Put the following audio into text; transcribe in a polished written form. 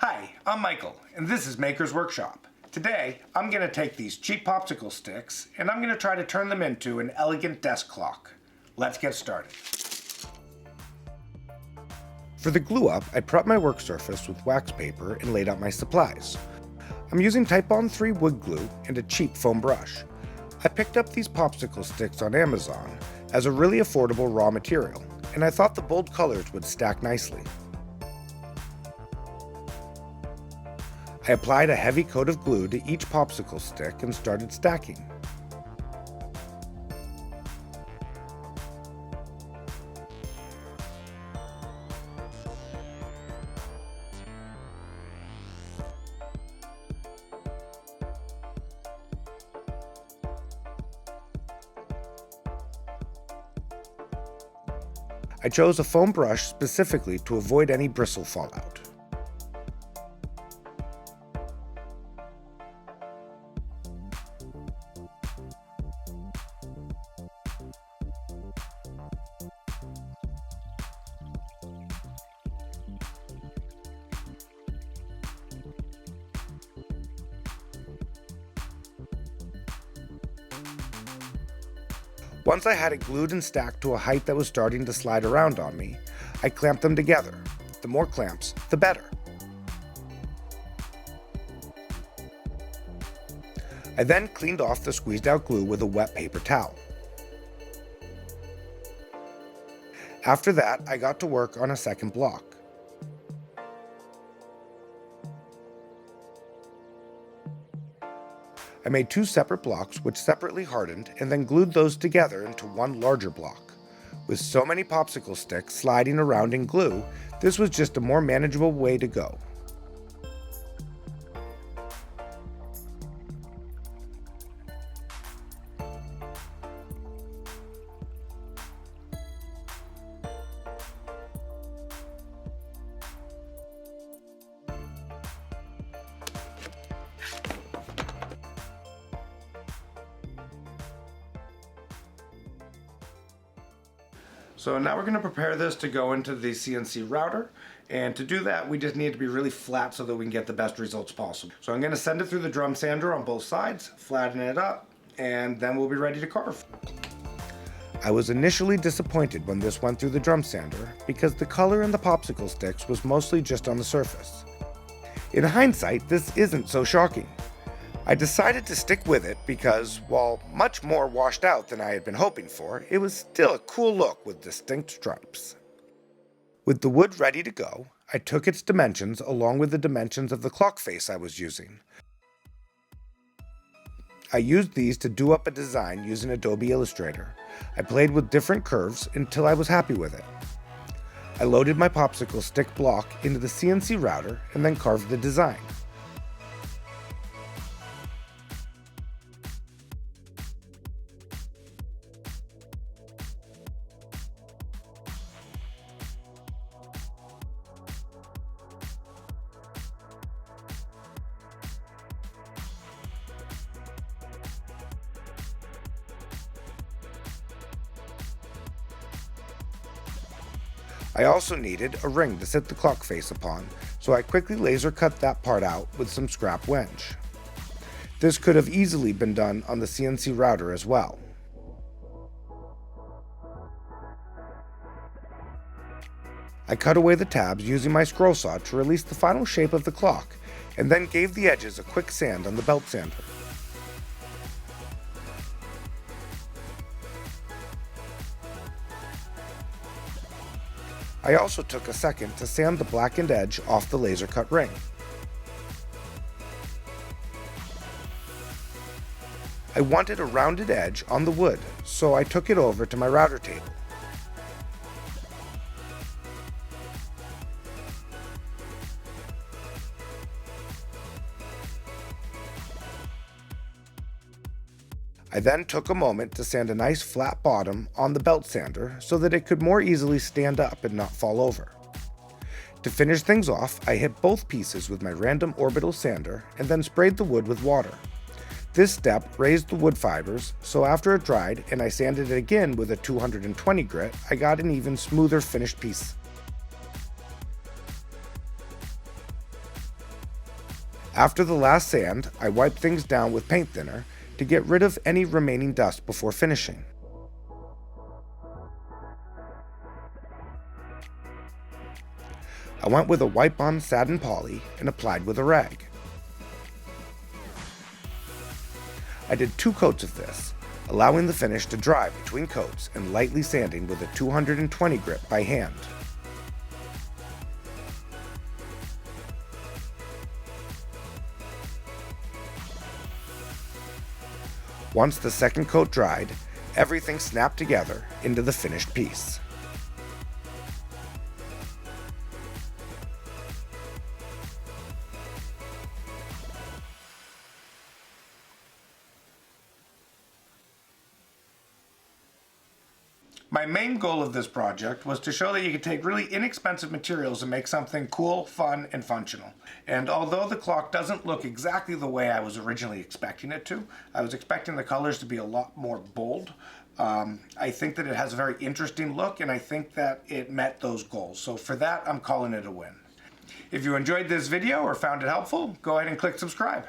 Hi, I'm Michael, and this is Maker's Workshop. Today, I'm going to take these cheap popsicle sticks, and I'm going to try to turn them into an elegant desk clock. Let's get started. For the glue up, I prepped my work surface with wax paper and laid out my supplies. I'm using Titebond 3 wood glue and a cheap foam brush. I picked up these popsicle sticks on Amazon as a really affordable raw material, and I thought the bold colors would stack nicely. I applied a heavy coat of glue to each popsicle stick and started stacking. I chose a foam brush specifically to avoid any bristle fallout. Once I had it glued and stacked to a height that was starting to slide around on me, I clamped them together. The more clamps, the better. I then cleaned off the squeezed out glue with a wet paper towel. After that, I got to work on a second block. I made two separate blocks which separately hardened and then glued those together into one larger block. With so many popsicle sticks sliding around in glue, this was just a more manageable way to go. So now we're going to prepare this to go into the CNC router, and to do that we just need to be really flat so that we can get the best results possible. So I'm going to send it through the drum sander on both sides, flatten it up, and then we'll be ready to carve. I was initially disappointed when this went through the drum sander because the color in the popsicle sticks was mostly just on the surface. In hindsight, this isn't so shocking. I decided to stick with it because, while much more washed out than I had been hoping for, it was still a cool look with distinct stripes. With the wood ready to go, I took its dimensions along with the dimensions of the clock face I was using. I used these to do up a design using Adobe Illustrator. I played with different curves until I was happy with it. I loaded my popsicle stick block into the CNC router and then carved the design. I also needed a ring to sit the clock face upon, so I quickly laser cut that part out with some scrap wenge. This could have easily been done on the CNC router as well. I cut away the tabs using my scroll saw to release the final shape of the clock, and then gave the edges a quick sand on the belt sander. I also took a second to sand the blackened edge off the laser cut ring. I wanted a rounded edge on the wood, so I took it over to my router table. I then took a moment to sand a nice flat bottom on the belt sander so that it could more easily stand up and not fall over. To finish things off, I hit both pieces with my random Orbital sander and then sprayed the wood with water. This step raised the wood fibers, so after it dried and I sanded it again with a 220 grit, I got an even smoother finished piece. After the last sand, I wiped things down with paint thinner to get rid of any remaining dust before finishing. I went with a wipe-on satin poly and applied with a rag. I did 2 coats of this, allowing the finish to dry between coats and lightly sanding with a 220 grip by hand. Once the second coat dried, everything snapped together into the finished piece. My main goal of this project was to show that you could take really inexpensive materials and make something cool, fun, and functional. And although the clock doesn't look exactly the way I was originally expecting it to, I was expecting the colors to be a lot more bold. I think that it has a very interesting look, and I think that it met those goals. So for that, I'm calling it a win. If you enjoyed this video or found it helpful, go ahead and click subscribe.